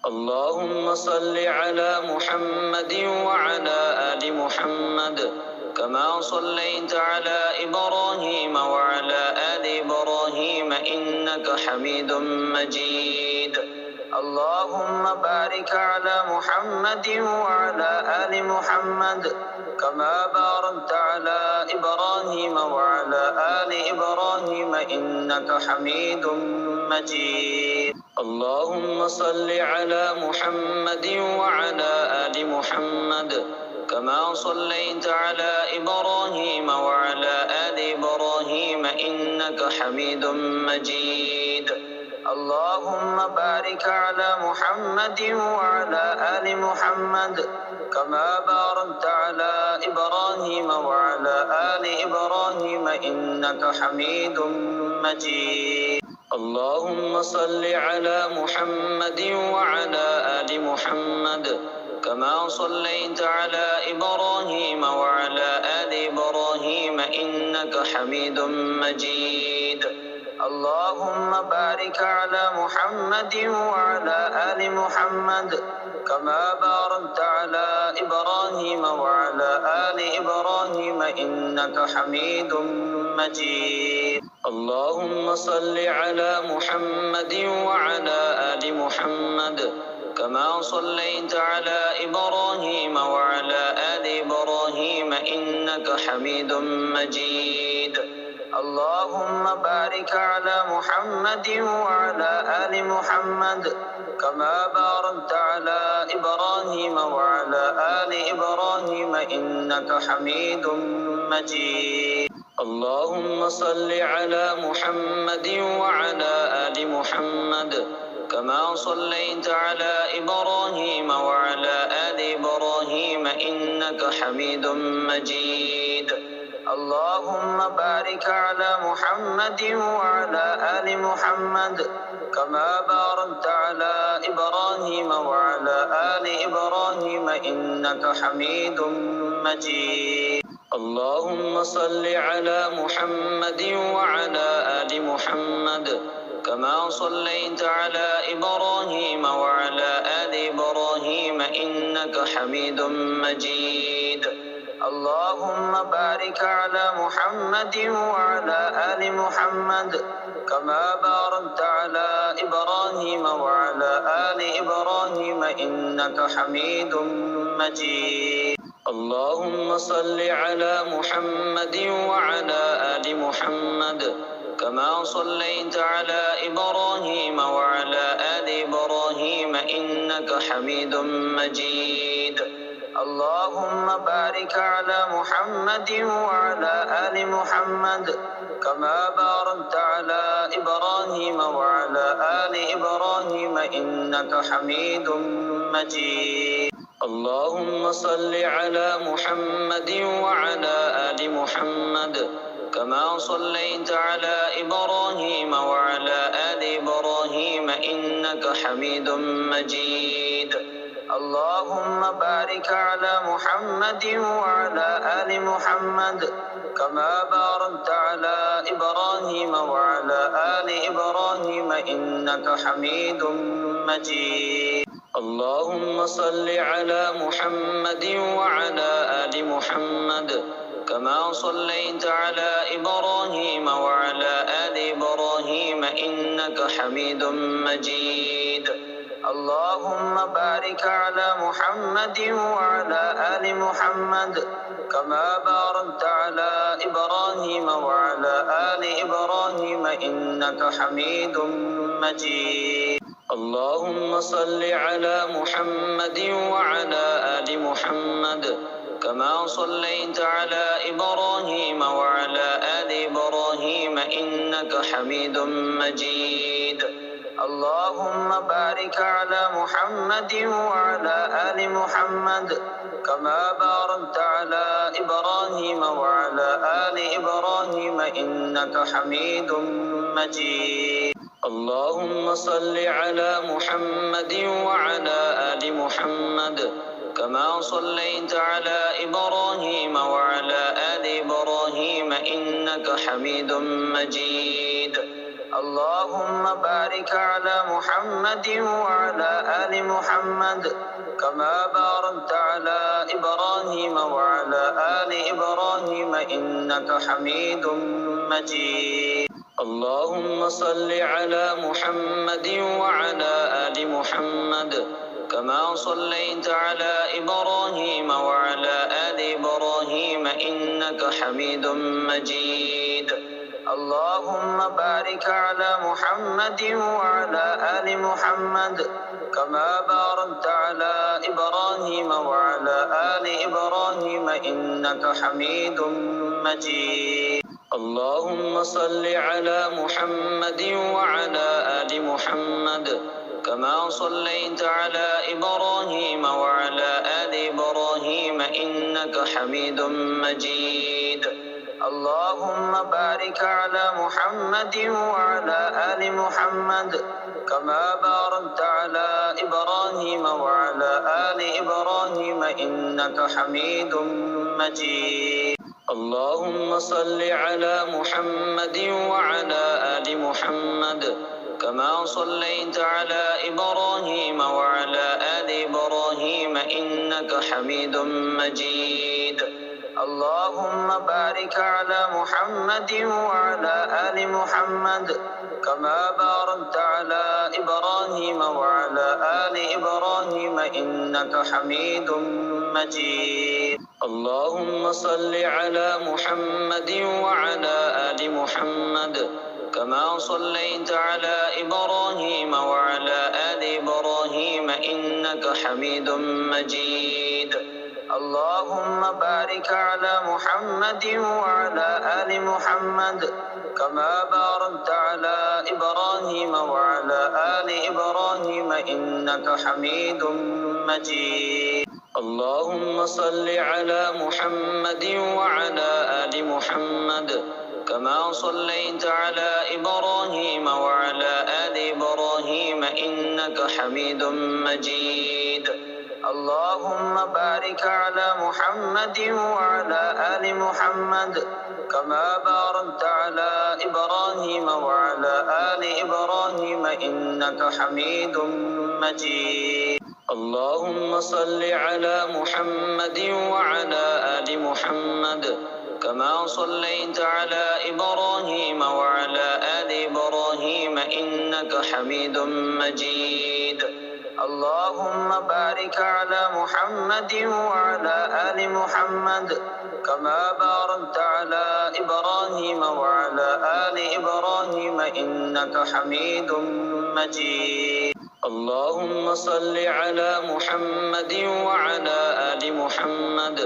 اللهم صل على محمد وعلى آل محمد كما صليت على إبراهيم وعلى آل إبراهيم إنك حميد مجيد. اللهم بارك على محمد وعلى آل محمد كما باركت على إبراهيم وعلى آل إبراهيم إنك حميد مجيد. اللهم صل على محمد وعلى آل محمد كما صليت على إبراهيم وعلى آل إبراهيم إنك حميد مجيد. اللهم بارك على محمد وعلى آل محمد كما باركت على إبراهيم وعلى آل إبراهيم إنك حميد مجيد. اللهم صل على محمد وعلى آل محمد كما صليت على إبراهيم وعلى آل إبراهيم إنك حميد مجيد. اللهم بارك على محمد وعلى آل محمد كما باركت على إبراهيم وعلى آل إبراهيم إنك حميد مجيد. اللهم صل على محمد وعلى آل محمد كما صليت على إبراهيم وعلى آل إبراهيم إنك حميد مجيد. اللهم بارك على محمد وعلى آل محمد كما باركت على إبراهيم وعلى آل إبراهيم إنك حميد مجيد. اللهم صل على محمد وعلى آل محمد كما صليت على إبراهيم وعلى آل إبراهيم إنك حميد مجيد. اللهم بارك على محمد وعلى آل محمد كما باركت على إبراهيم وعلى آل إبراهيم إنك حميد مجيد. اللهم صل على محمد وعلى آل محمد كما صليت على إبراهيم وعلى آل إبراهيم إنك حميد مجيد. اللهم بارك على محمد وعلى آل محمد كما باركت على إبراهيم وعلى آل إبراهيم إنك حميد مجيد. اللهم صل على محمد وعلى آل محمد كما صليت على إبراهيم وعلى آل إبراهيم إنك حميد مجيد. اللهم بارك على محمد وعلى آل محمد كما باركت على إبراهيم وعلى آل إبراهيم إنك حميد مجيد. اللهم صل على محمد وعلى آل محمد كما صليت على إبراهيم وعلى آل إبراهيم إنك حميد مجيد. اللهم بارك على محمد وعلى آل محمد كما باركت على إبراهيم وعلى آل إبراهيم إنك حميد مجيد. اللهم صل على محمد وعلى آل محمد كما صليت على إبراهيم وعلى آل إبراهيم إنك حميد مجيد. اللهم بارك على محمد وعلى آل محمد كما باركت على إبراهيم وعلى آل إبراهيم إنك حميد مجيد. اللهم صل على محمد وعلى آل محمد كما صليت على إبراهيم وعلى آل إبراهيم إنك حميد مجيد. اللهم بارك على محمد وعلى آل محمد كما باركت على إبراهيم وعلى آل إبراهيم إنك حميد مجيد. اللهم صل على محمد وعلى آل محمد كما صليت على إبراهيم وعلى آل إبراهيم إنك حميد مجيد. اللهم بارك على محمد وعلى آل محمد كما باركت على إبراهيم وعلى آل إبراهيم إنك حميد مجيد. اللهم صل على محمد وعلى آل محمد كما صليت على إبراهيم وعلى آل إبراهيم إنك حميد مجيد. اللهم بارك على محمد وعلى آل محمد كما باركت على إبراهيم وعلى آل إبراهيم إنك حميد مجيد. اللهم صل على محمد وعلى آل محمد كما صليت على إبراهيم وعلى آل إبراهيم إنك حميد مجيد. اللهم بارك على محمد وعلى آل محمد كما باركت على إبراهيم وعلى آل إبراهيم إنك حميد مجيد. اللهم صل على محمد وعلى آل محمد كما صليت على إبراهيم وعلى آل إبراهيم إنك حميد مجيد. اللهم بارك على محمد وعلى آل محمد كما باركت على إبراهيم وعلى آل إبراهيم إنك حميد مجيد. اللهم صل على محمد وعلى آل محمد كما صليت على إبراهيم وعلى آل إبراهيم إنك حميد مجيد. اللهم بارك على محمد وعلى آل محمد كما باركت على إبراهيم وعلى آل إبراهيم إنك حميد مجيد. اللهم صل على محمد وعلى آل محمد كما صليت على إبراهيم وعلى آل إبراهيم إنك حميد مجيد. اللهم بارك على محمد وعلى آل محمد كما باركت على إبراهيم وعلى آل إبراهيم إنك حميد مجيد. اللهم صل على محمد وعلى آل محمد كما صليت على إبراهيم وعلى آل إبراهيم إنك حميد مجيد. اللهم بارك على محمد وعلى آل محمد كما باركت على إبراهيم وعلى آل إبراهيم إنك حميد مجيد. اللهم صل على محمد وعلى آل محمد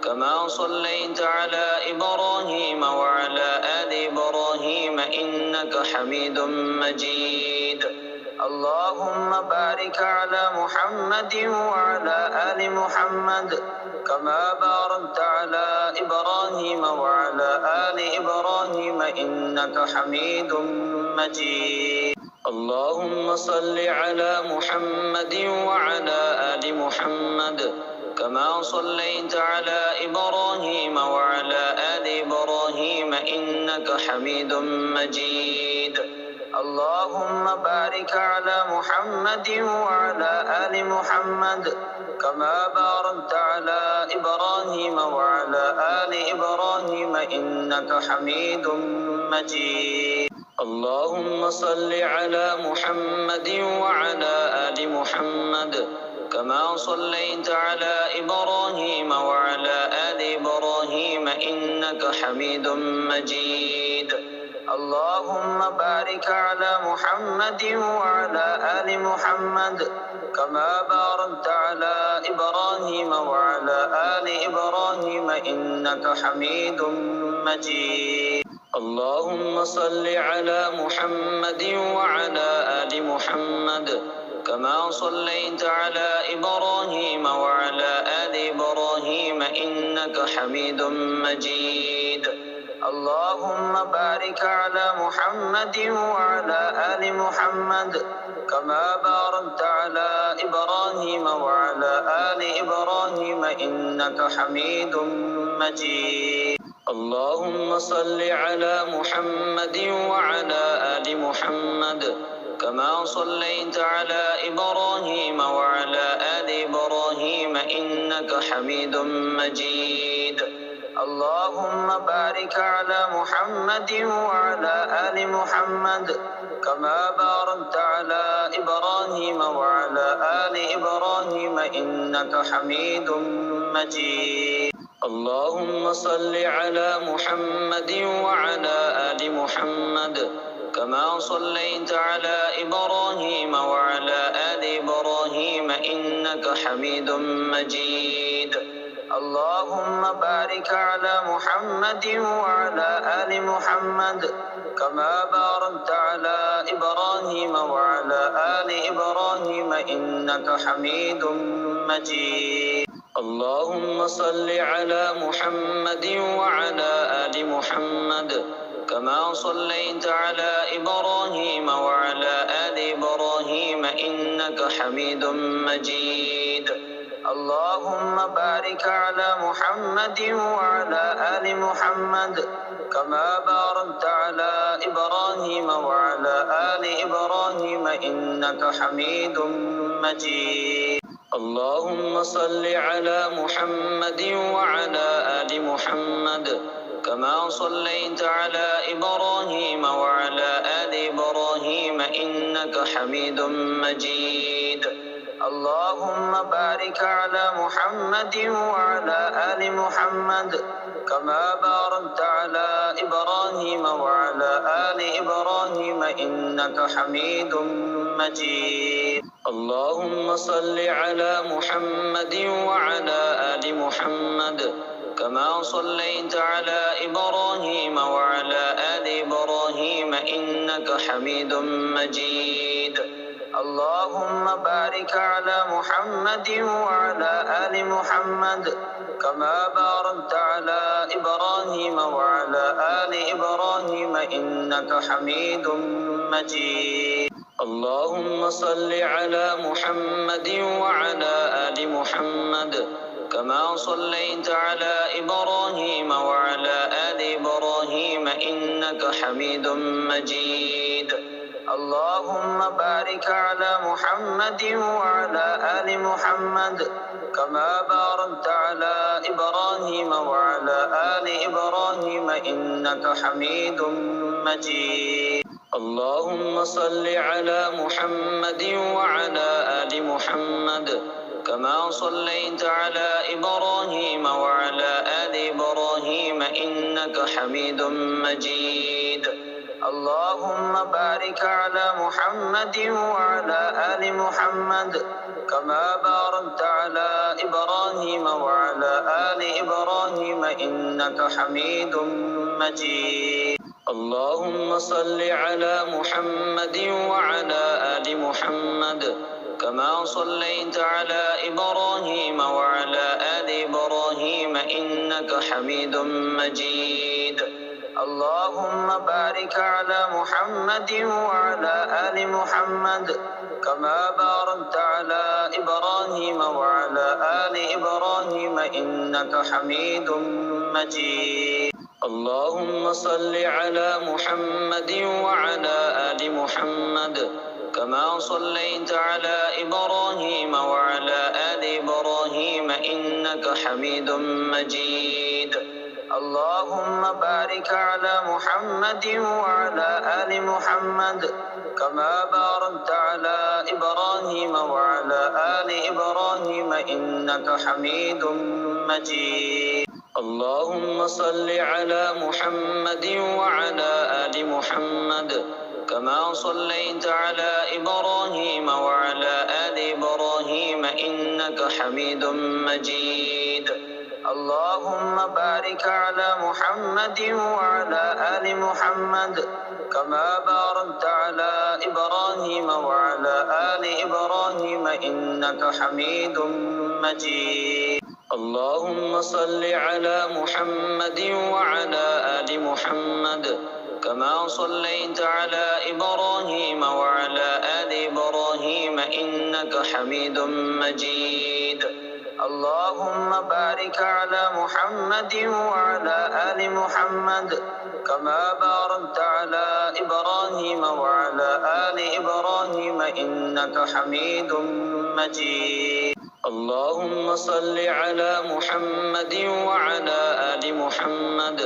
كما صليت على إبراهيم وعلى آل إبراهيم إنك حميد مجيد. اللهم بارك على محمد وعلى آل محمد كما باركت على إبراهيم وعلى آل إبراهيم إنك حميد مجيد. اللهم صل على محمد وعلى آل محمد كما صليت على إبراهيم وعلى آل إبراهيم إنك حميد مجيد. اللهم بارك على محمد وعلى آل محمد كما باركت على إبراهيم وعلى آل إبراهيم إنك حميد مجيد. اللهم صل على محمد وعلى آل محمد كما صليت على إبراهيم وعلى آل إبراهيم إنك حميد مجيد. اللهم بارك على محمد وعلى آل محمد كما باركت على إبراهيم وعلى آل إبراهيم إنك حميد مجيد. اللهم صل على محمد وعلى آل محمد كما صليت على إبراهيم وعلى آل إبراهيم إنك حميد مجيد. اللهم بارك على محمد وعلى آل محمد كما باركت على إبراهيم وعلى آل إبراهيم إنك حميد مجيد. اللهم صل على محمد وعلى آل محمد كما صليت على إبراهيم وعلى آل إبراهيم إنك حميد مجيد. اللهم بارك على محمد وعلى آل محمد كما باركت على إبراهيم وعلى آل إبراهيم إنك حميد مجيد. اللهم صل على محمد وعلى آل محمد كما صليت على إبراهيم وعلى آل إبراهيم إنك حميد مجيد. اللهم بارك على محمد وعلى آل محمد كما باركت على إبراهيم وعلى آل إبراهيم إنك حميد مجيد. اللهم صل على محمد وعلى آل محمد كما صليت على إبراهيم وعلى آل إبراهيم إنك حميد مجيد. اللهم بارك على محمد وعلى آل محمد كما باركت على إبراهيم وعلى آل إبراهيم إنك حميد مجيد. اللهم صل على محمد وعلى آل محمد كما صليت على إبراهيم وعلى آل إبراهيم إنك حميد مجيد. اللهم بارك على محمد وعلى آل محمد كما باركت على إبراهيم وعلى آل إبراهيم إنك حميد مجيد. اللهم صل على محمد وعلى آل محمد كما صليت على إبراهيم وعلى آل إبراهيم إنك حميد مجيد. اللهم بارك على محمد وعلى آل محمد كما باركت على إبراهيم وعلى آل إبراهيم إنك حميد مجيد. اللهم صل على محمد وعلى آل محمد كما صليت على إبراهيم وعلى آل إبراهيم إنك حميد مجيد. اللهم بارك على محمد وعلى آل محمد كما باركت على إبراهيم وعلى آل إبراهيم إنك حميد مجيد. اللهم صل على محمد وعلى آل محمد كما صليت على إبراهيم وعلى آل إبراهيم إنك حميد مجيد. اللهم بارك على محمد وعلى آل محمد كما باركت على إبراهيم وعلى آل إبراهيم إنك حميد مجيد. اللهم صل على محمد وعلى آل محمد كما صليت على إبراهيم وعلى آل إبراهيم إنك حميد مجيد. اللهم بارك على محمد وعلى آل محمد كما باركت على إبراهيم وعلى آل إبراهيم إنك حميد مجيد. اللهم صل على محمد وعلى آل محمد كما صليت على إبراهيم وعلى آل إبراهيم إنك حميد مجيد. اللهم بارك على محمد وعلى آل محمد كما باركت على إبراهيم وعلى آل إبراهيم إنك حميد مجيد. اللهم صل على محمد وعلى آل محمد كما صليت على إبراهيم وعلى آل إبراهيم إنك حميد مجيد. اللهم بارك على محمد وعلى آل محمد كما باركت على إبراهيم وعلى آل إبراهيم إنك حميد مجيد. اللهم صل على محمد وعلى آل محمد كما صليت على إبراهيم وعلى آل إبراهيم إنك حميد مجيد. اللهم بارك على محمد وعلى آل محمد كما باركت على إبراهيم وعلى آل إبراهيم إنك حميد مجيد اللهم صل على محمد وعلى آل محمد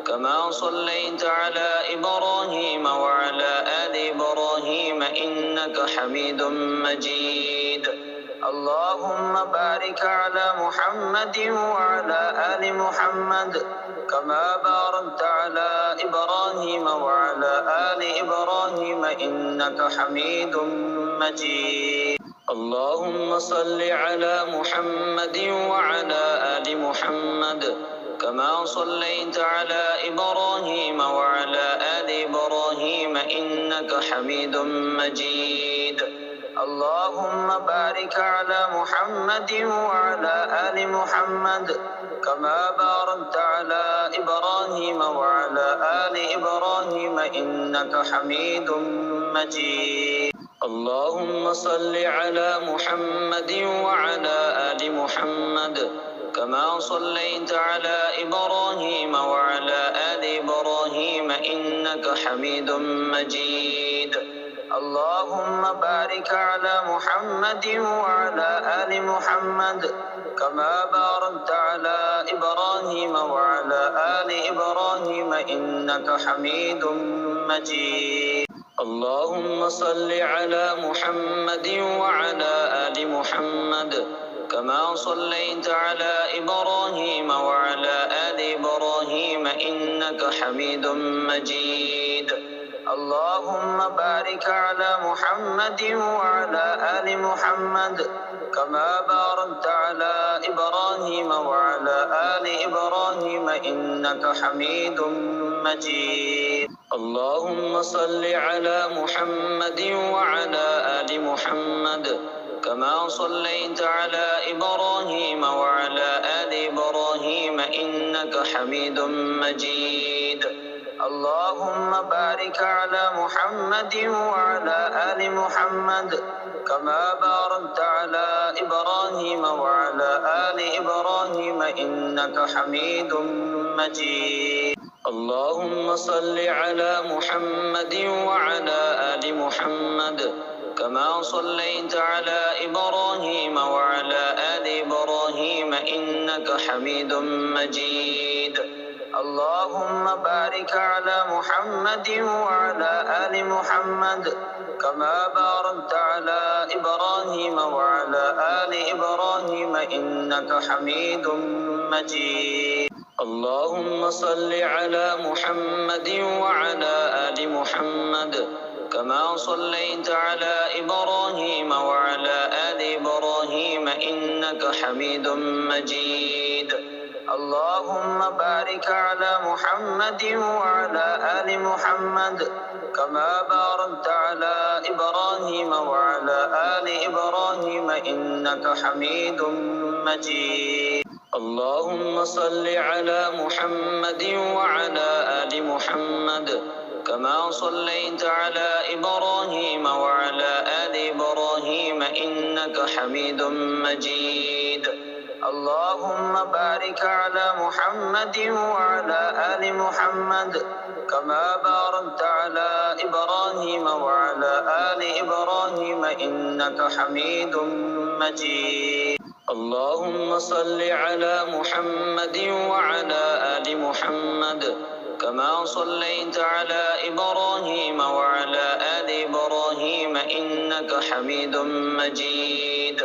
كما صليت على إبراهيم وعلى آل إبراهيم إنك حميد مجيد اللهم بارك على محمد وعلى آل محمد كما باركت على إبراهيم وعلى آل إبراهيم إنك حميد مجيد اللهم صل على محمد وعلى آل محمد كما صليت على إبراهيم وعلى آل إبراهيم إنك حميد مجيد اللهم بارك على محمد وعلى آل محمد كما باركت على إبراهيم وعلى آل إبراهيم إنك حميد مجيد اللهم صل على محمد وعلى آل محمد كما صليت على إبراهيم وعلى آل إبراهيم إنك حميد مجيد اللهم بارك على محمد وعلى آل محمد كما باركت على إبراهيم وعلى آل إبراهيم إنك حميد مجيد اللهم صل على محمد وعلى آل محمد كما صليت على إبراهيم وعلى آل إبراهيم إنك حميد مجيد اللهم بارك على محمد وعلى آل محمد كما باركت على إبراهيم وعلى آل إبراهيم إنك حميد مجيد اللهم صل على محمد وعلى آل محمد كما صليت على إبراهيم وعلى آل إبراهيم إنك حميد مجيد اللهم بارك على محمد وعلى آل محمد كما باركت على إبراهيم وعلى آل إبراهيم إنك حميد مجيد اللهم صل على محمد وعلى آل محمد كما صليت على إبراهيم وعلى آل إبراهيم إنك حميد مجيد اللهم بارك على محمد وعلى آل محمد كما باركت على إبراهيم وعلى آل إبراهيم إنك حميد مجيد اللهم صل على محمد وعلى آل محمد كما صليت على إبراهيم وعلى آل إبراهيم إنك حميد مجيد اللهم بارك على محمد وعلى آل محمد كما باركت على إبراهيم وعلى آل إبراهيم إنك حميد مجيد اللهم صل على محمد وعلى آل محمد كما صليت على إبراهيم وعلى آل إبراهيم إنك حميد مجيد اللهم بارك على محمد وعلى آل محمد كما باركت على إبراهيم وعلى آل إبراهيم إنك حميد مجيد اللهم صل على محمد وعلى آل محمد كما صليت على إبراهيم وعلى آل إبراهيم إنك حميد مجيد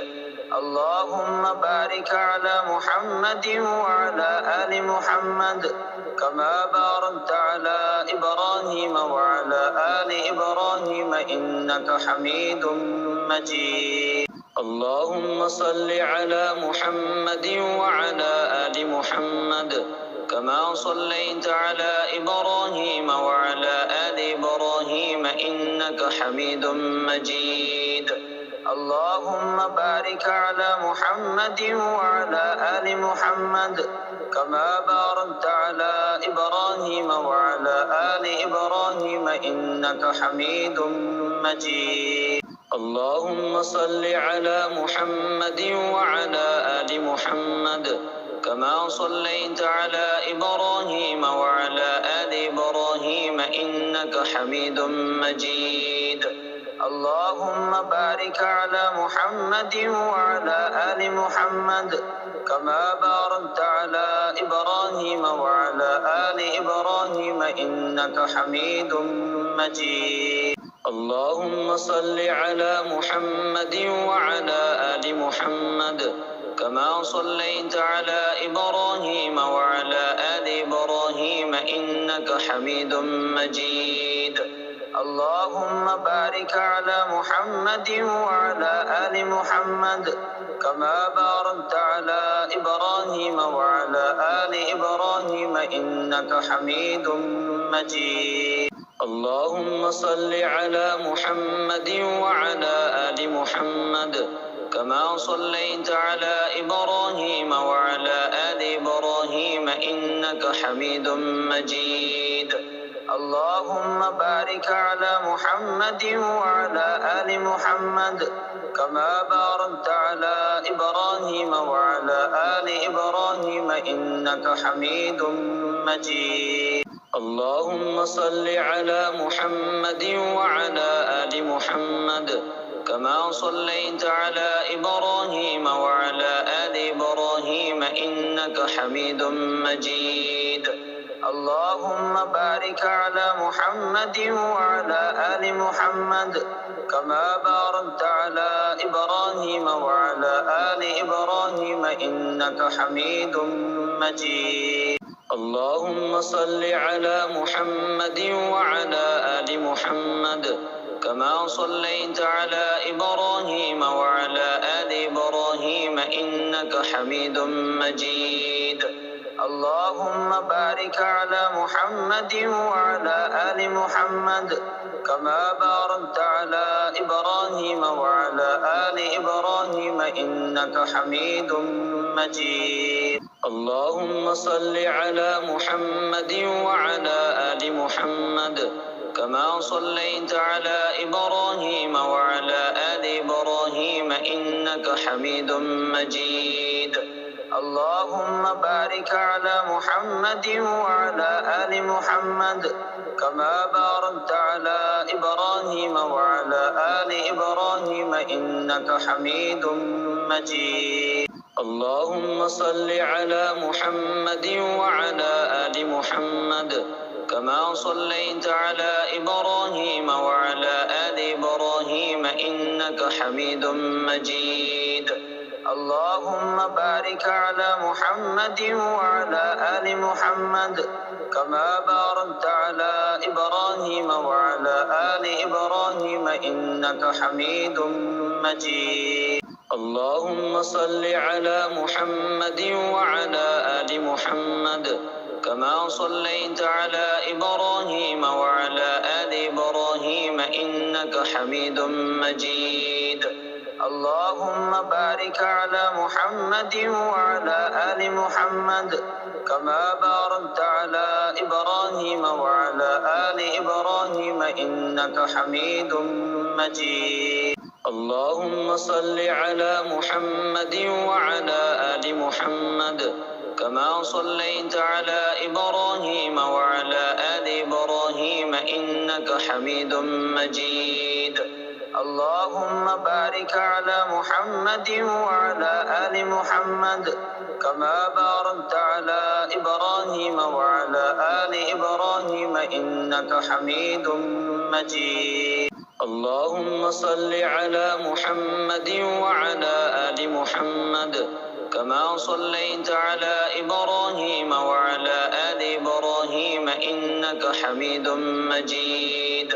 اللهم بارك على محمد وعلى آل محمد كما باركت على إبراهيم وعلى آل إبراهيم إنك حميد مجيد اللهم صل على محمد وعلى آل محمد كما صليت على إبراهيم وعلى آل إبراهيم إنك حميد مجيد اللهم بارك على محمد وعلى آل محمد كما باركت على إبراهيم وعلى آل إبراهيم إنك حميد مجيد اللهم صل على محمد وعلى آل محمد محمد كما صليت على إبراهيم وعلى آل إبراهيم إنك حميد مجيد اللهم بارك على محمد وعلى آل محمد كما باركت على إبراهيم وعلى آل إبراهيم إنك حميد مجيد اللهم صل على محمد وعلى آل محمد كما صليت على إبراهيم وعلى آل إبراهيم إنك حميد مجيد اللهم بارك على محمد وعلى آل محمد كما باركت على إبراهيم وعلى آل إبراهيم إنك حميد مجيد اللهم صل على محمد وعلى آل محمد كما صليت على إبراهيم وعلى آل إبراهيم إنك حميد مجيد اللهم بارك على محمد وعلى آل محمد كما باركت على إبراهيم وعلى آل إبراهيم إنك حميد مجيد اللهم صل على محمد وعلى آل محمد كما صليت على إبراهيم وعلى آل إبراهيم إنك حميد مجيد اللهم بارك على محمد وعلى آل محمد كما باركت على إبراهيم وعلى آل إبراهيم إنك حميد مجيد اللهم صل على محمد وعلى آل محمد كما صليت على إبراهيم وعلى آل إبراهيم إنك حميد مجيد اللهم بارك على محمد وعلى آل محمد كما باركت على إبراهيم وعلى آل إبراهيم إنك حميد مجيد اللهم صل على محمد وعلى آل محمد كما صليت على إبراهيم وعلى آل إبراهيم إنك حميد مجيد اللهم بارك على محمد وعلى آل محمد كما باركت على إبراهيم وعلى آل إبراهيم إنك حميد مجيد اللهم صل على محمد وعلى آل محمد كما صليت على إبراهيم وعلى آل إبراهيم إنك حميد مجيد اللهم بارك على محمد وعلى آل محمد كما باركت على إبراهيم وعلى آل إبراهيم إنك حميد مجيد اللهم صل على محمد وعلى آل محمد كما صليت على إبراهيم وعلى آل إبراهيم إنك حميد مجيد اللهم بارك على محمد وعلى آل محمد كما باركت على إبراهيم وعلى آل إبراهيم إنك حميد مجيد اللهم صل على محمد وعلى آل محمد كما صليت على إبراهيم وعلى آل إبراهيم إنك حميد مجيد اللهم بارك على محمد وعلى آل محمد كما باركت على إبراهيم وعلى آل إبراهيم إنك حميد مجيد اللهم صل على محمد وعلى آل محمد كما صليت على إبراهيم وعلى آل إبراهيم إنك حميد مجيد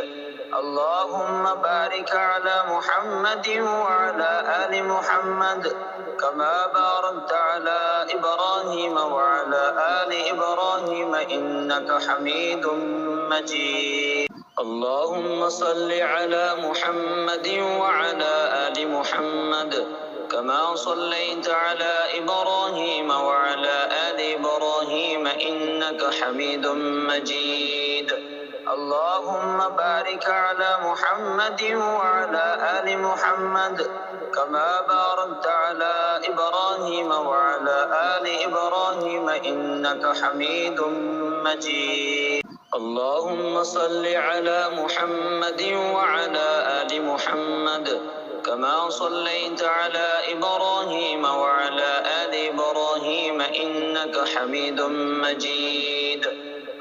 اللهم بارك على محمد وعلى آل محمد كما باركت على إبراهيم وعلى آل إبراهيم إنك حميد مجيد اللهم صل على محمد وعلى آل محمد كما صليت على إبراهيم وعلى آل إبراهيم إنك حميد مجيد اللهم بارك على محمد وعلى آل محمد كما باركت على إبراهيم وعلى آل إبراهيم إنك حميد مجيد اللهم صل على محمد وعلى آل محمد كما صليت على إبراهيم وعلى آل إبراهيم إنك حميد مجيد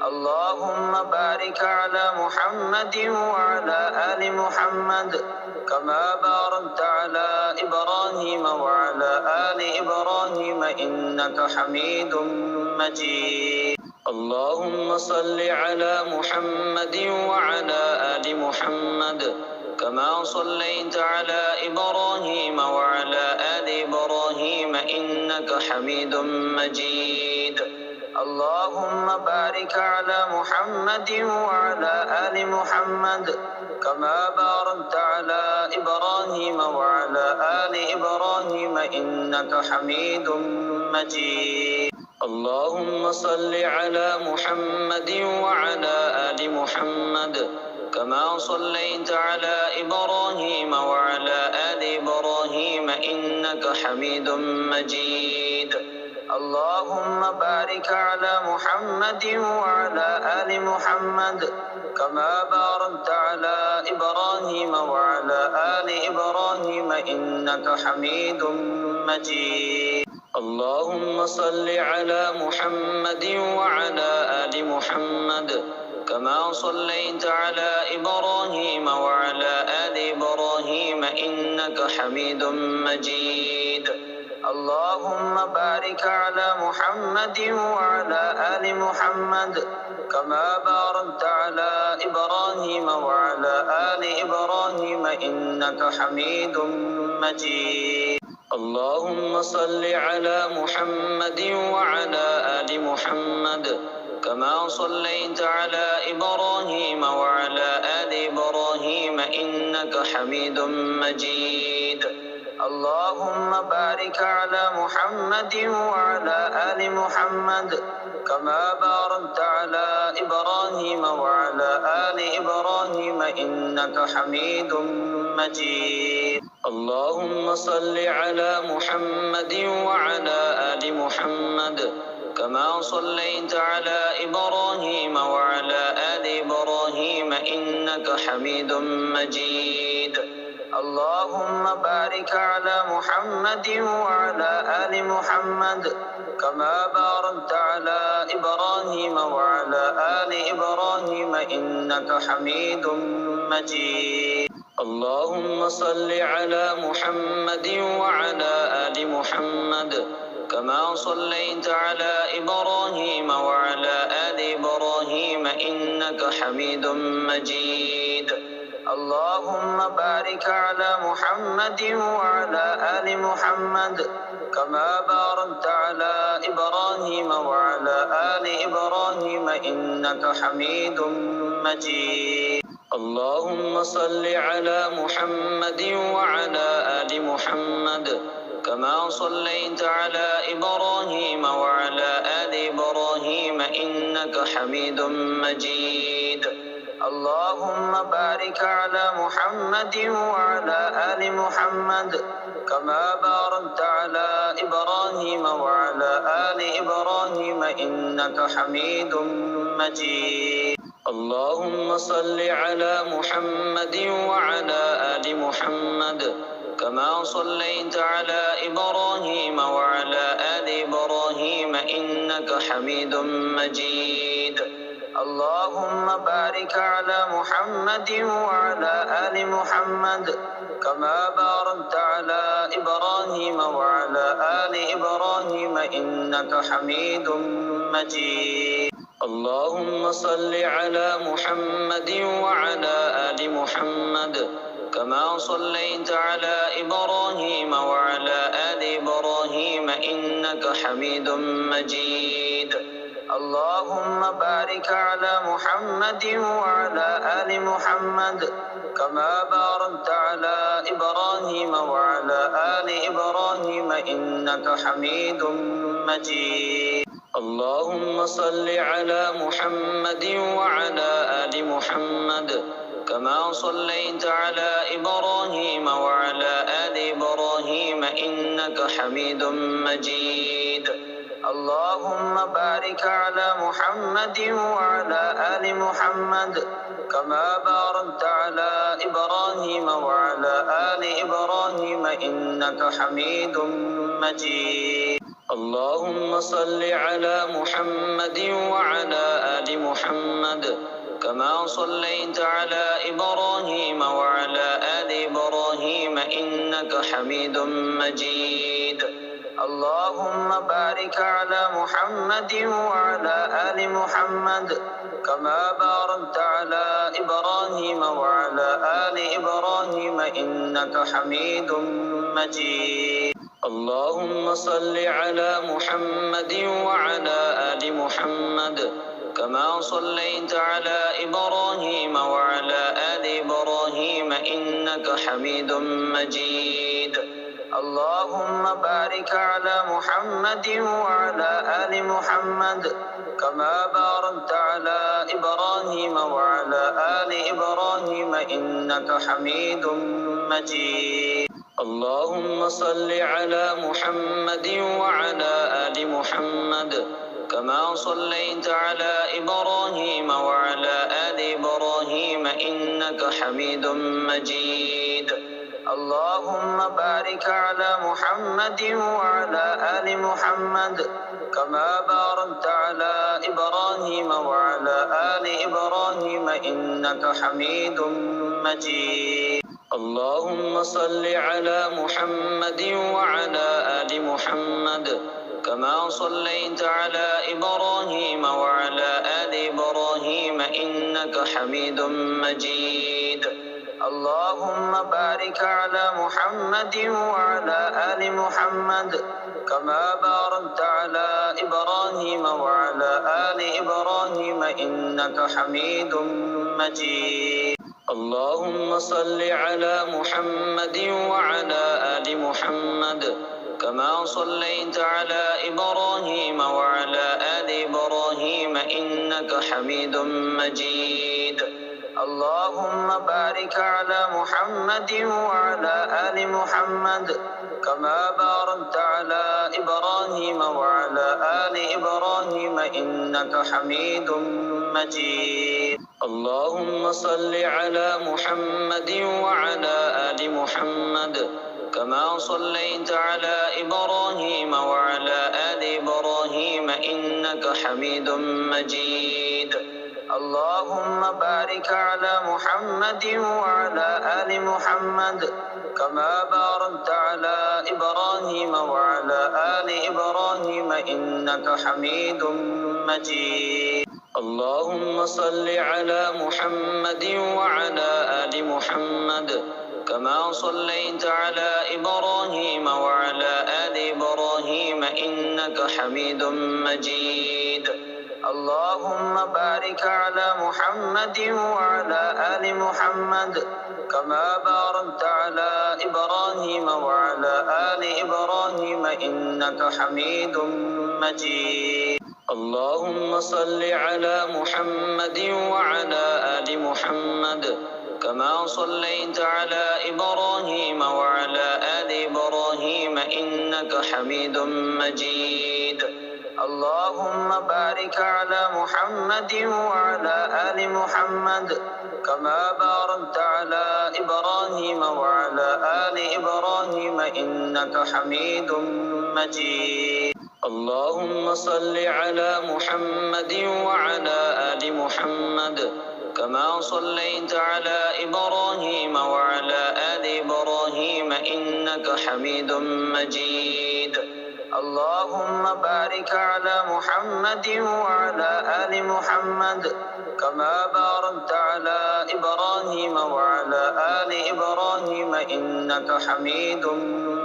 اللهم بارك على محمد وعلى آل محمد كما باركت على إبراهيم وعلى آل إبراهيم إنك حميد مجيد اللهم صل على محمد وعلى آل محمد كما صليت على إبراهيم وعلى آل إبراهيم إنك حميد مجيد اللهم بارك على محمد وعلى آل محمد كما باركت على إبراهيم وعلى آل إبراهيم إنك حميد مجيد اللهم صل على محمد وعلى آل محمد كما صليت على إبراهيم وعلى آل إبراهيم إنك حميد مجيد اللهم بارك على محمد وعلى آل محمد كما باركت على إبراهيم وعلى آل إبراهيم إنك حميد مجيد اللهم صل على محمد وعلى آل محمد كما صليت على إبراهيم وعلى آل إبراهيم إنك حميد مجيد اللهم بارك على محمد وعلى آل محمد كما باركت على إبراهيم وعلى آل إبراهيم إنك حميد مجيد اللهم صل على محمد وعلى آل محمد كما صليت على إبراهيم وعلى آل إبراهيم إنك حميد مجيد اللهم بارك على محمد وعلى آل محمد كما باركت على إبراهيم وعلى آل إبراهيم إنك حميد مجيد اللهم صل على محمد وعلى آل محمد كما صليت على إبراهيم وعلى آل إبراهيم إنك حميد مجيد اللهم بارك على محمد وعلى آل محمد كما باركت على إبراهيم وعلى آل إبراهيم إنك حميد مجيد اللهم صل على محمد وعلى آل محمد كما صليت على إبراهيم وعلى آل إبراهيم إنك حميد مجيد اللهم بارك على محمد وعلى آل محمد كما باركت على إبراهيم وعلى آل إبراهيم إنك حميد مجيد اللهم صل على محمد وعلى آل محمد كما صليت على إبراهيم وعلى آل إبراهيم إنك حميد مجيد اللهم بارك على محمد وعلى آل محمد كما باركت على إبراهيم وعلى آل إبراهيم إنك حميد مجيد اللهم صل على محمد وعلى آل محمد كما صليت على إبراهيم وعلى آل إبراهيم إنك حميد مجيد اللهم بارك على محمد وعلى آل محمد كما باركت على إبراهيم وعلى آل إبراهيم إنك حميد مجيد اللهم صل على محمد وعلى آل محمد كما صليت على إبراهيم وعلى آل إبراهيم إنك حميد مجيد اللهم بارك على محمد وعلى آل محمد كما باركت على إبراهيم وعلى آل إبراهيم إنك حميد مجيد اللهم صل على محمد وعلى آل محمد كما صليت على إبراهيم وعلى آل إبراهيم إنك حميد مجيد اللهم بارك على محمد وعلى آل محمد كما باركت على إبراهيم وعلى آل إبراهيم إنك حميد مجيد اللهم صل على محمد وعلى آل محمد كما صليت على إبراهيم وعلى آل إبراهيم إنك حميد مجيد اللهم بارك على محمد وعلى آل محمد كما باركت على إبراهيم وعلى آل إبراهيم إنك حميد مجيد اللهم صل على محمد وعلى آل محمد كما صليت على إبراهيم وعلى آل إبراهيم إنك حميد مجيد اللهم بارك على محمد وعلى آل محمد كما باركت على إبراهيم وعلى آل إبراهيم إنك حميد مجيد اللهم صل على محمد وعلى آل محمد كما صليت على إبراهيم وعلى آل إبراهيم إنك حميد مجيد اللهم بارك على محمد وعلى آل محمد كما باركت على إبراهيم وعلى آل إبراهيم إنك حميد مجيد اللهم صل على محمد وعلى آل محمد كما صليت على إبراهيم وعلى آل إبراهيم إنك حميد مجيد اللهم بارك على محمد وعلى آل محمد كما باركت على إبراهيم وعلى آل إبراهيم إنك حميد مجيد اللهم صل على محمد وعلى آل محمد كما صليت على إبراهيم وعلى آل إبراهيم إنك حميد مجيد اللهم بارك على محمد وعلى آل محمد كما باركت على إبراهيم وعلى آل إبراهيم إنك حميد مجيد اللهم صل على محمد وعلى آل محمد كما صليت على إبراهيم وعلى آل إبراهيم إنك حميد مجيد اللهم بارك على محمد وعلى آل محمد كما باركت على إبراهيم وعلى آل إبراهيم إنك حميد مجيد اللهم صل على محمد وعلى آل محمد كما صليت على إبراهيم وعلى آل إبراهيم إنك حميد مجيد اللهم بارك على محمد وعلى آل محمد كما باركت على إبراهيم وعلى آل إبراهيم إنك حميد مجيد اللهم صل على محمد وعلى آل محمد كما صليت على إبراهيم وعلى آل إبراهيم إنك حميد مجيد اللهم بارك على محمد وعلى آل محمد كما باركت على إبراهيم وعلى آل إبراهيم إنك حميد مجيد اللهم صل على محمد وعلى آل محمد كما صليت على إبراهيم وعلى آل إبراهيم إنك حميد مجيد اللهم بارك على محمد وعلى آل محمد كما باركت على إبراهيم وعلى آل إبراهيم إنك حميد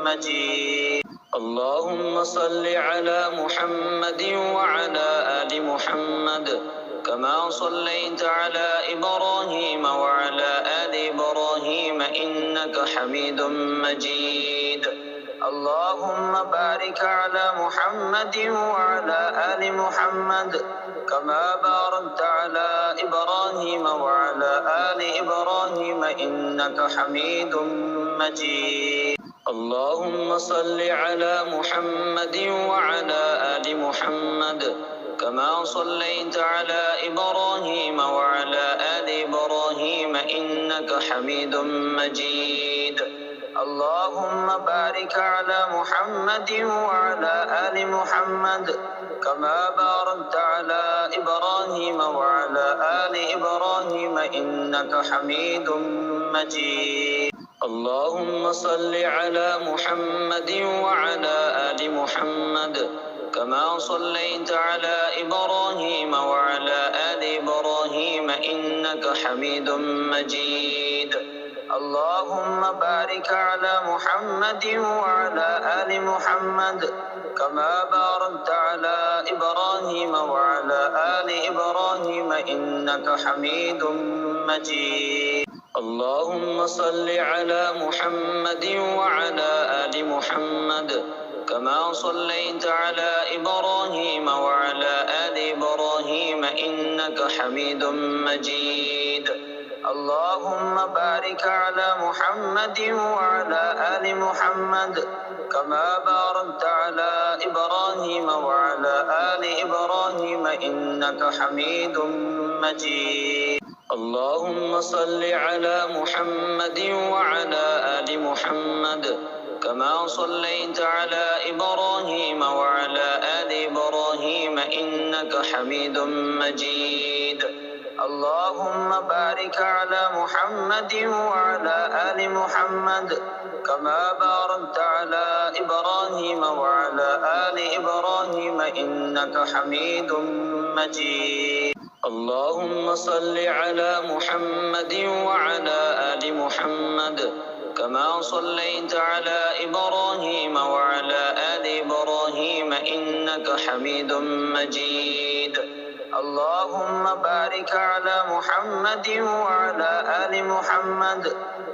مجيد اللهم صل على محمد وعلى آل محمد كما صليت على إبراهيم وعلى آل إبراهيم إنك حميد مجيد اللهم بارك على محمد وعلى آل محمد كما باركت على إبراهيم وعلى آل إبراهيم إنك حميد مجيد اللهم صل على محمد وعلى آل محمد كما صليت على إبراهيم وعلى آل إبراهيم إنك حميد مجيد اللهم بارك على محمد وعلى آل محمد كما باركت على إبراهيم وعلى آل إبراهيم إنك حميد مجيد اللهم صل على محمد وعلى آل محمد كما صليت على إبراهيم وعلى آل إبراهيم إنك حميد مجيد اللهم بارك على محمد وعلى آل محمد كما باركت على إبراهيم وعلى آل إبراهيم إنك حميد مجيد اللهم صل على محمد وعلى آل محمد كما صليت على إبراهيم وعلى آل إبراهيم إنك حميد مجيد اللهم بارك على محمد وعلى آل محمد كما باركت على إبراهيم وعلى آل إبراهيم إنك حميد مجيد اللهم صل على محمد وعلى آل محمد كما صليت على إبراهيم وعلى آل إبراهيم إنك حميد مجيد اللهم بارك على محمد وعلى آل محمد كما باركت على إبراهيم وعلى آل إبراهيم إنك حميد مجيد اللهم صل على محمد وعلى آل محمد كما صليت على إبراهيم وعلى آل إبراهيم إنك حميد مجيد اللهم بارك على محمد وعلى آل محمد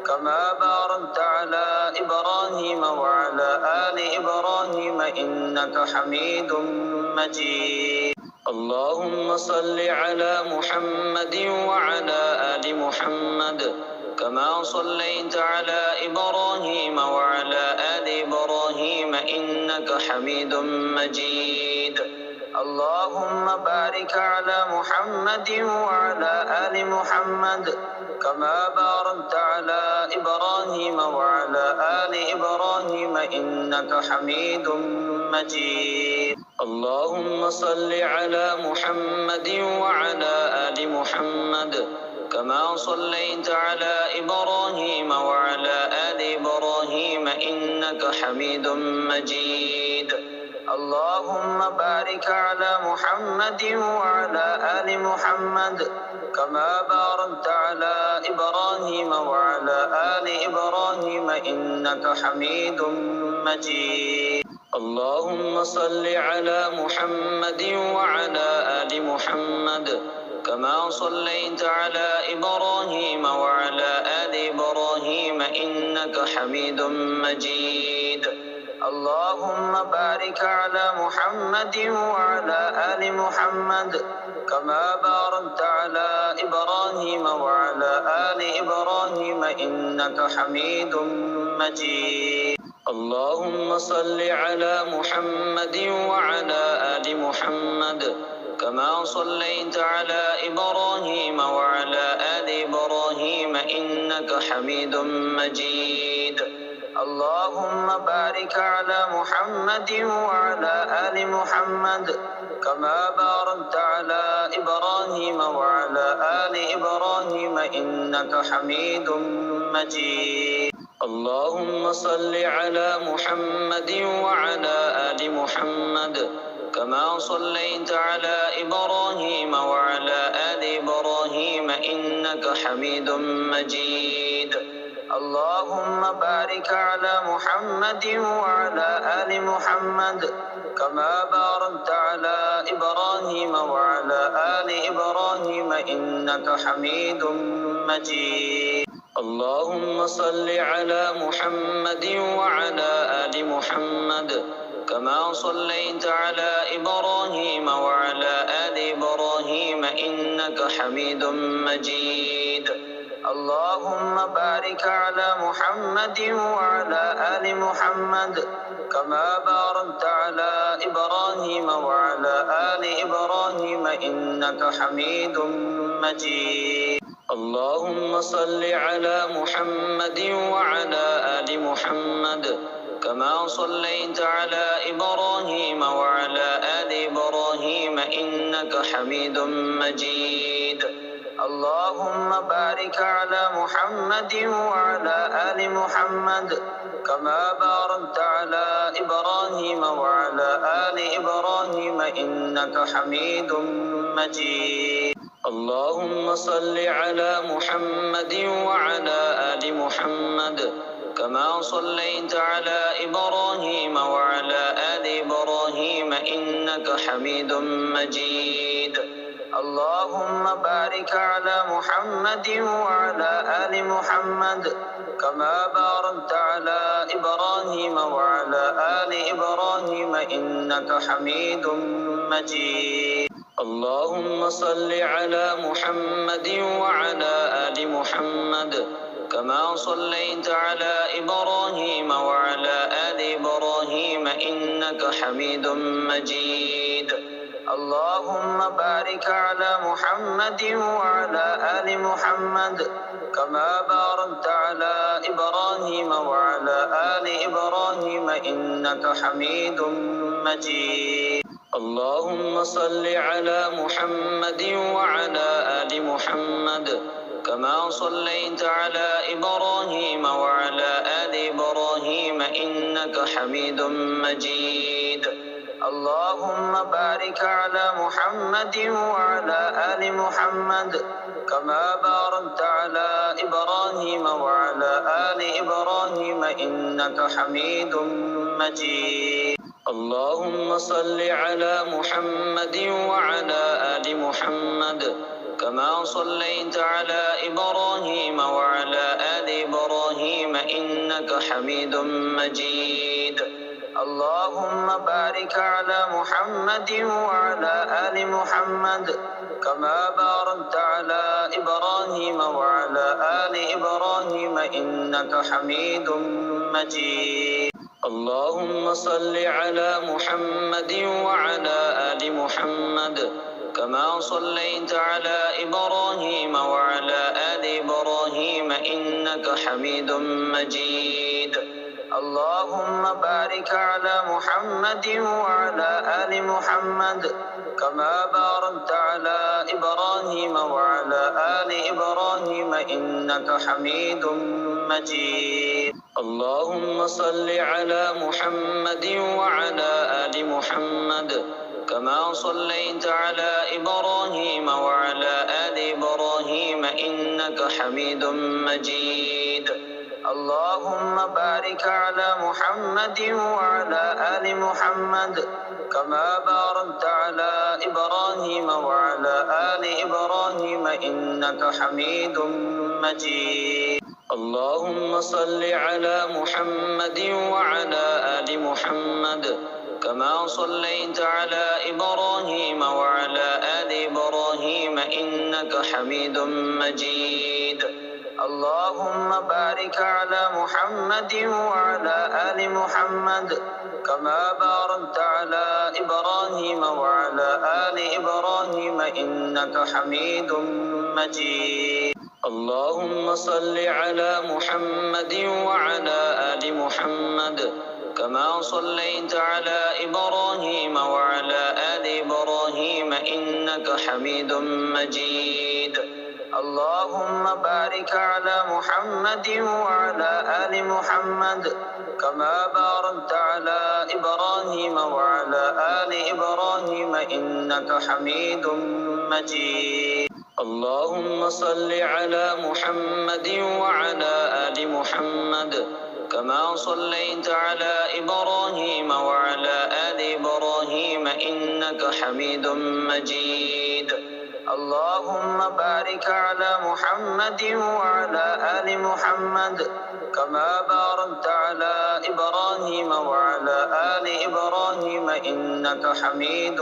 كما باركت على إبراهيم وعلى آل إبراهيم إنك حميد مجيد اللهم صل على محمد وعلى آل محمد كما صليت على إبراهيم وعلى آل إبراهيم إنك حميد مجيد اللهم بارك على محمد وعلى آل محمد كما باركت على إبراهيم وعلى آل إبراهيم إنك حميد مجيد اللهم صل على محمد وعلى آل محمد كما صليت على إبراهيم وعلى آل إبراهيم إنك حميد مجيد اللهم بارك على محمد وعلى آل محمد كما باركت على إبراهيم وعلى آل إبراهيم إنك حميد مجيد اللهم صل على محمد وعلى آل محمد كما صليت على إبراهيم وعلى آل إبراهيم إنك حميد مجيد اللهم بارك على محمد وعلى آل محمد كما باركت على إبراهيم وعلى آل إبراهيم إنك حميد مجيد اللهم صل على محمد وعلى آل محمد كما صليت على إبراهيم وعلى آل إبراهيم إنك حميد مجيد اللهم بارك على محمد وعلى آل محمد كما باركت على إبراهيم وعلى آل إبراهيم إنك حميد مجيد اللهم صل على محمد وعلى آل محمد كما صليت على إبراهيم وعلى آل إبراهيم إنك حميد مجيد اللهم بارك على محمد وعلى آل محمد كما باركت على إبراهيم وعلى آل إبراهيم إنك حميد مجيد اللهم صل على محمد وعلى آل محمد كما صليت على إبراهيم وعلى آل إبراهيم إنك حميد مجيد اللهم بارك على محمد وعلى آل محمد كما باركت على إبراهيم وعلى آل إبراهيم إنك حميد مجيد اللهم صل على محمد وعلى آل محمد كما صليت على إبراهيم وعلى آل إبراهيم إنك حميد مجيد اللهم بارك على محمد وعلى آل محمد كما باركت على إبراهيم وعلى آل إبراهيم إنك حميد مجيد اللهم صل على محمد وعلى آل محمد كما صليت على إبراهيم وعلى آل إبراهيم إنك حميد مجيد اللهم بارك على محمد وعلى آل محمد كما باركت على إبراهيم وعلى آل إبراهيم إنك حميد مجيد اللهم صل على محمد وعلى آل محمد كما صليت على إبراهيم وعلى آل إبراهيم إنك حميد مجيد اللهم بارك على محمد وعلى آل محمد كما باركت على إبراهيم وعلى آل إبراهيم إنك حميد مجيد اللهم صل على محمد وعلى آل محمد كما صليت على إبراهيم وعلى آل إبراهيم إنك حميد مجيد اللهم بارك على محمد وعلى آل محمد كما باركت على إبراهيم وعلى آل إبراهيم إنك حميد مجيد اللهم صل على محمد وعلى آل محمد كما صليت على إبراهيم وعلى آل إبراهيم إنك حميد مجيد اللهم بارك على محمد وعلى آل محمد كما باركت على إبراهيم وعلى آل إبراهيم إنك حميد مجيد اللهم صل على محمد وعلى آل محمد كما صليت على إبراهيم وعلى آل إبراهيم إنك حميد مجيد اللهم بارك على محمد وعلى آل محمد كما باركت على إبراهيم وعلى آل إبراهيم إنك حميد مجيد اللهم صل على محمد وعلى آل محمد كما صليت على إبراهيم وعلى آل إبراهيم إنك حميد مجيد اللهم بارك على محمد وعلى آل محمد كما باركت على إبراهيم وعلى آل إبراهيم إنك حميد مجيد اللهم صل على محمد وعلى آل محمد كما صليت على إبراهيم وعلى آل إبراهيم إنك حميد مجيد اللهم بارك على محمد وعلى آل محمد كما باركت على إبراهيم وعلى آل إبراهيم إنك حميد مجيد اللهم صل على محمد وعلى آل محمد كما صليت على إبراهيم وعلى آل إبراهيم إنك حميد مجيد اللهم بارك على محمد وعلى آل محمد كما باركت على إبراهيم وعلى آل إبراهيم إنك حميد مجيد اللهم صل على محمد وعلى آل محمد كما صليت على إبراهيم وعلى آل إبراهيم إنك حميد مجيد اللهم بارك على محمد وعلى آل محمد كما باركت على إبراهيم وعلى آل إبراهيم إنك حميد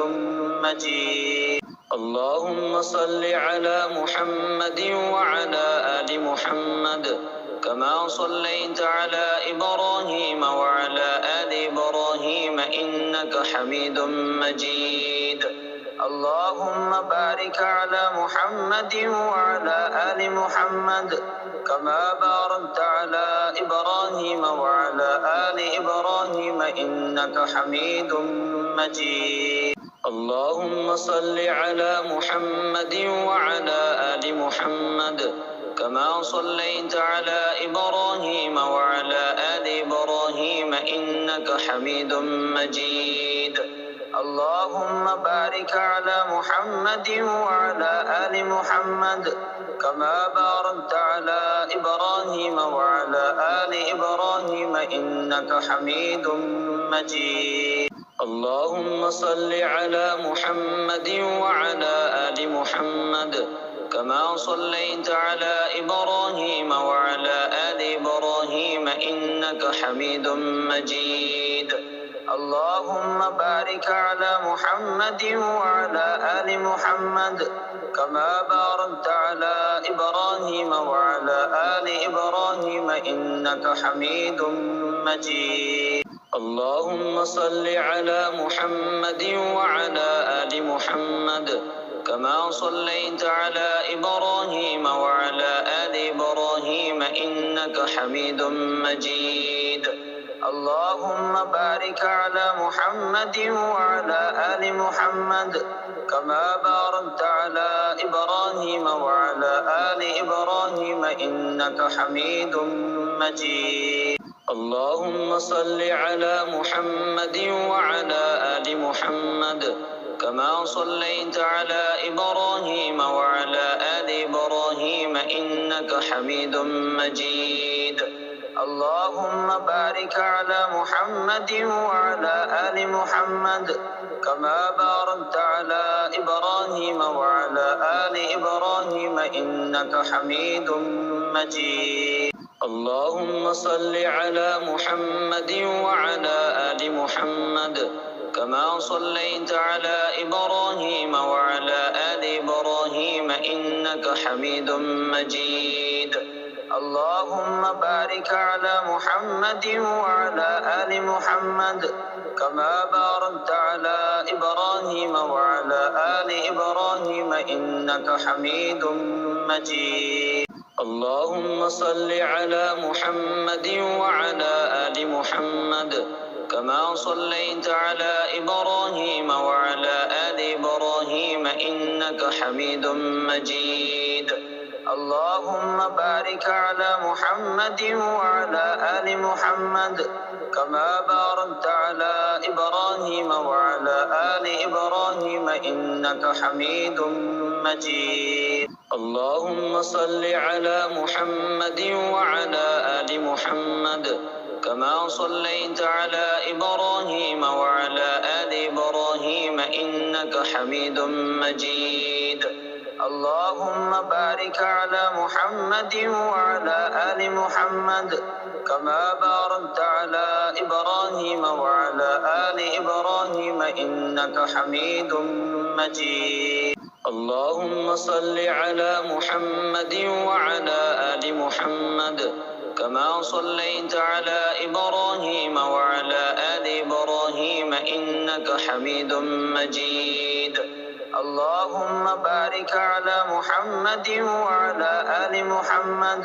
مجيد اللهم صل على محمد وعلى آل محمد كما صليت على إبراهيم وعلى آل إبراهيم إنك حميد مجيد. اللهم بارك على محمد وعلى آل محمد كما باركت على إبراهيم وعلى آل إبراهيم إنك حميد مجيد. اللهم صل على محمد وعلى آل محمد كما صليت على إبراهيم وعلى آل إبراهيم إنك حميد مجيد. اللهم بارك على محمد وعلى آل محمد كما باركت على إبراهيم وعلى آل إبراهيم إنك حميد مجيد. اللهم صل على محمد وعلى آل محمد كما صليت على إبراهيم وعلى آل إبراهيم إنك حميد مجيد. اللهم بارك على محمد وعلى آل محمد كما باركت على إبراهيم وعلى آل إبراهيم إنك حميد مجيد. اللهم صل على محمد وعلى آل محمد كما صليت على إبراهيم وعلى آل إبراهيم إنك حميد مجيد. اللهم بارك على محمد وعلى آل محمد كما باركت على إبراهيم وعلى آل إبراهيم إنك حميد مجيد. اللهم صل على محمد وعلى آل محمد كما صليت على إبراهيم وعلى آل إبراهيم إنك حميد مجيد. اللهم بارك على محمد وعلى آل محمد كما باركت على إبراهيم وعلى آل إبراهيم إنك حميد مجيد. اللهم صل على محمد وعلى آل محمد كما صليت على إبراهيم وعلى آل إبراهيم إنك حميد مجيد. اللهم بارك على محمد وعلى آل محمد كما باركت على إبراهيم وعلى آل إبراهيم إنك حميد مجيد. اللهم صل على محمد وعلى آل محمد كما صليت على إبراهيم وعلى آل إبراهيم إنك حميد مجيد. اللهم بارك على محمد وعلى آل محمد كما باركت على إبراهيم وعلى آل إبراهيم إنك حميد مجيد. اللهم صل على محمد وعلى آل محمد كما صليت على إبراهيم وعلى آل إبراهيم إنك حميد مجيد. اللهم بارك على محمد وعلى آل محمد كما باركت على إبراهيم وعلى آل إبراهيم إنك حميد مجيد. اللهم صل على محمد وعلى آل محمد كما صليت على إبراهيم وعلى آل إبراهيم إنك حميد مجيد. اللهم بارك على محمد وعلى آل محمد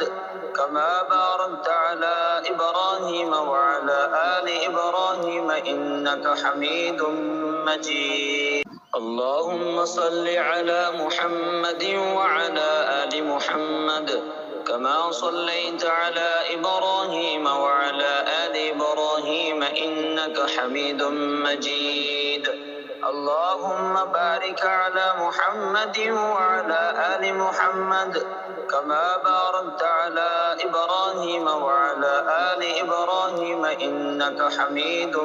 كما باركت على إبراهيم وعلى آل إبراهيم إنك حميد مجيد. اللهم صل على محمد وعلى آل محمد كما صليت على إبراهيم وعلى آل إبراهيم إنك حميد مجيد. اللهم بارك على محمد وعلى آل محمد كما باركت على إبراهيم وعلى آل إبراهيم إنك حميد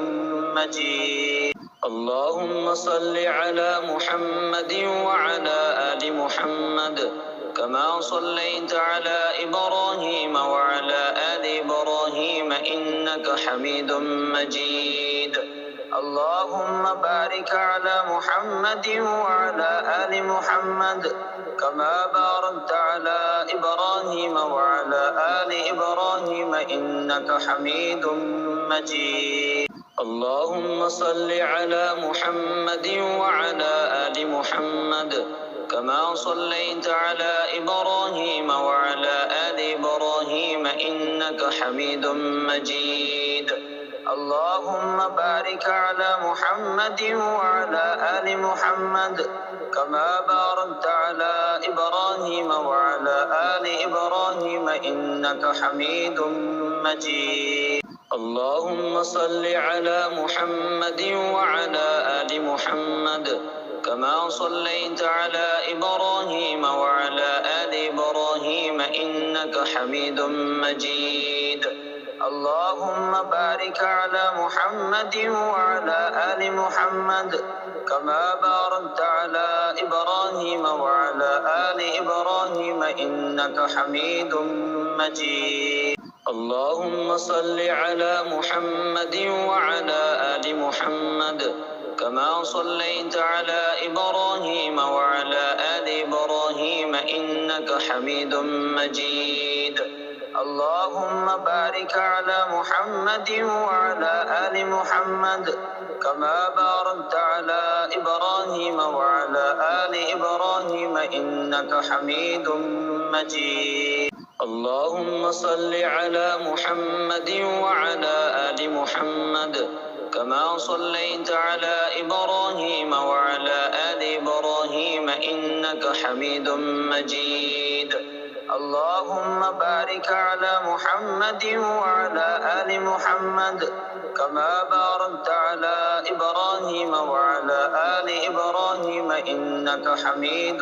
مجيد. اللهم صل على محمد وعلى آل محمد كما صليت على إبراهيم وعلى آل إبراهيم إنك حميد مجيد. اللهم بارك على محمد وعلى آل محمد كما باركت على إبراهيم وعلى آل إبراهيم إنك حميد مجيد اللهم صل على محمد وعلى آل محمد كما صليت على إبراهيم وعلى آل إبراهيم إنك حميد مجيد اللهم بارك على محمد وعلى آل محمد كما باركت على إبراهيم وعلى آل إبراهيم إنك حميد مجيد اللهم صل على محمد وعلى آل محمد كما صليت على إبراهيم وعلى آل إبراهيم إنك حميد مجيد اللهم بارك على محمد وعلى آل محمد كما باركت على إبراهيم وعلى آل إبراهيم إنك حميد مجيد اللهم صل على محمد وعلى آل محمد كما صليت على إبراهيم وعلى آل إبراهيم إنك حميد مجيد اللهم بارك على محمد وعلى آل محمد كما باركت على إبراهيم وعلى آل إبراهيم إنك حميد مجيد اللهم صل على محمد وعلى آل محمد كما صليت على إبراهيم وعلى آل إبراهيم إنك حميد مجيد اللهم بارك على محمد وعلى آل محمد كما باركت على إبراهيم وعلى آل إبراهيم إنك حميد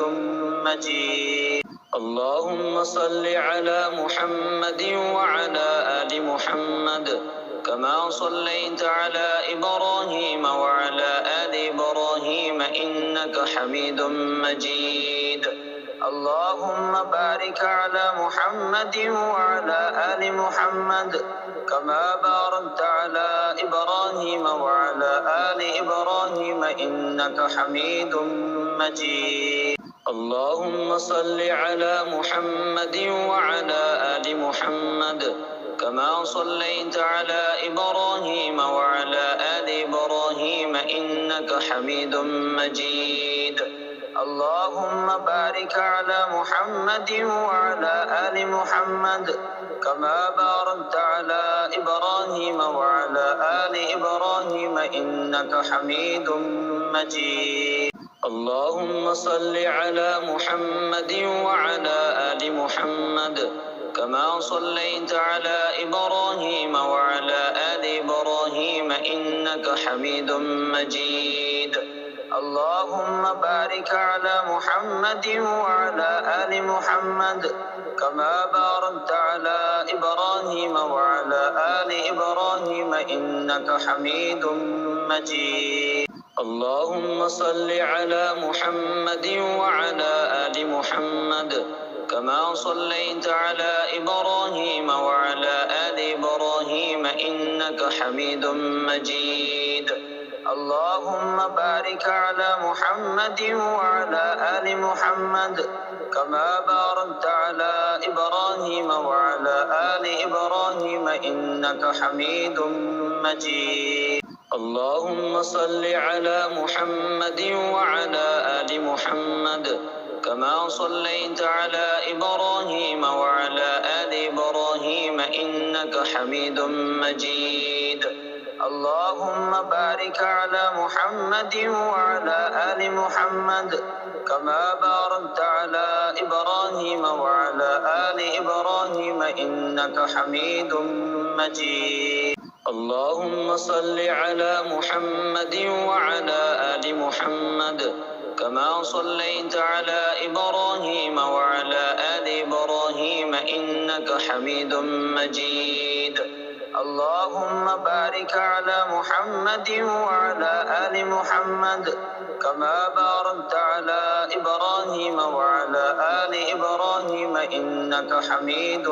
مجيد اللهم صل على محمد وعلى آل محمد كما صليت على إبراهيم وعلى آل إبراهيم إنك حميد مجيد اللهم بارك على محمد وعلى آل محمد كما باركت على إبراهيم وعلى آل إبراهيم إنك حميد مجيد اللهم صل على محمد وعلى آل محمد كما صليت على إبراهيم وعلى آل إبراهيم إنك حميد مجيد اللهم بارك على محمد وعلى آل محمد كما باركت على إبراهيم وعلى آل إبراهيم إنك حميد مجيد اللهم صل على محمد وعلى آل محمد كما صليت على إبراهيم وعلى آل إبراهيم إنك حميد مجيد اللهم بارك على محمد وعلى آل محمد كما باركت على إبراهيم وعلى آل إبراهيم إنك حميد مجيد اللهم صل على محمد وعلى آل محمد كما صليت على إبراهيم وعلى آل إبراهيم إنك حميد مجيد اللهم بارك على محمد وعلى آل محمد كما باركت على إبراهيم وعلى آل إبراهيم إنك حميد مجيد اللهم صل على محمد وعلى آل محمد كما صليت على إبراهيم وعلى آل إبراهيم إنك حميد مجيد اللهم بارك على محمد وعلى آل محمد كما باركت على إبراهيم وعلى آل إبراهيم إنك حميد مجيد اللهم صل على محمد وعلى آل محمد كما صليت على إبراهيم وعلى آل إبراهيم إنك حميد مجيد اللهم بارك على محمد وعلى آل محمد كما باركت على إبراهيم وعلى آل إبراهيم إنك حميد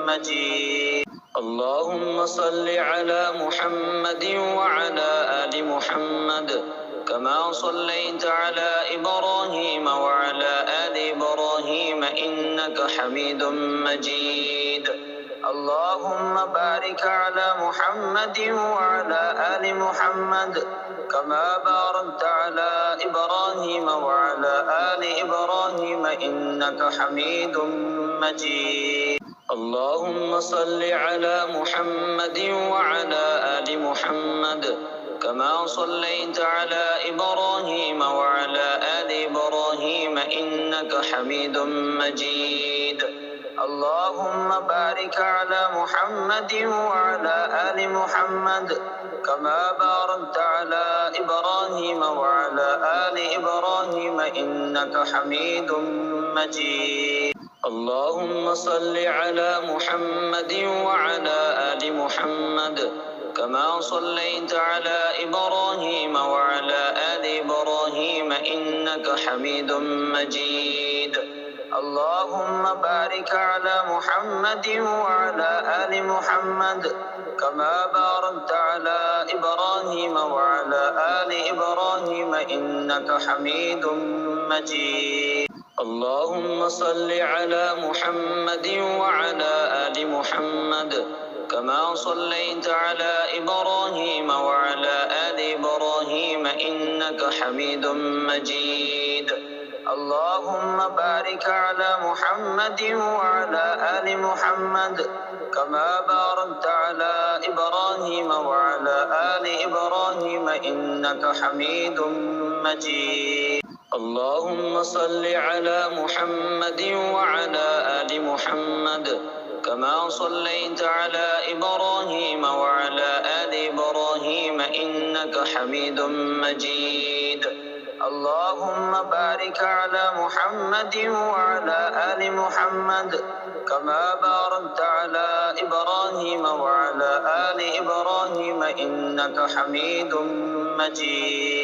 مجيد اللهم صل على محمد وعلى آل محمد كما صليت على إبراهيم وعلى آل إبراهيم إنك حميد مجيد. اللهم بارك على محمد وعلى آل محمد كما باركت على إبراهيم وعلى آل إبراهيم إنك حميد مجيد. اللهم صل على محمد وعلى آل محمد كما صليت على إبراهيم وعلى آل إبراهيم إنك حميد مجيد. اللهم بارك على محمد وعلى آل محمد كما باركت على إبراهيم وعلى آل إبراهيم إنك حميد مجيد. اللهم صل على محمد وعلى آل محمد كما صليت على إبراهيم وعلى آل إبراهيم إنك حميد مجيد. اللهم بارك على محمد وعلى آل محمد كما باركت على إبراهيم وعلى آل إبراهيم إنك حميد مجيد. اللهم صل على محمد وعلى آل محمد كما صليت على إبراهيم وعلى آل إبراهيم إنك حميد مجيد. اللهم بارك على محمد وعلى آل محمد كما باركت على إبراهيم وعلى آل إبراهيم إنك حميد مجيد. اللهم صل على محمد وعلى آل محمد كما صليت على إبراهيم وعلى آل إبراهيم إنك حميد مجيد. اللهم بارك على محمد وعلى آل محمد كما باركت على إبراهيم وعلى آل إبراهيم إنك حميد مجيد.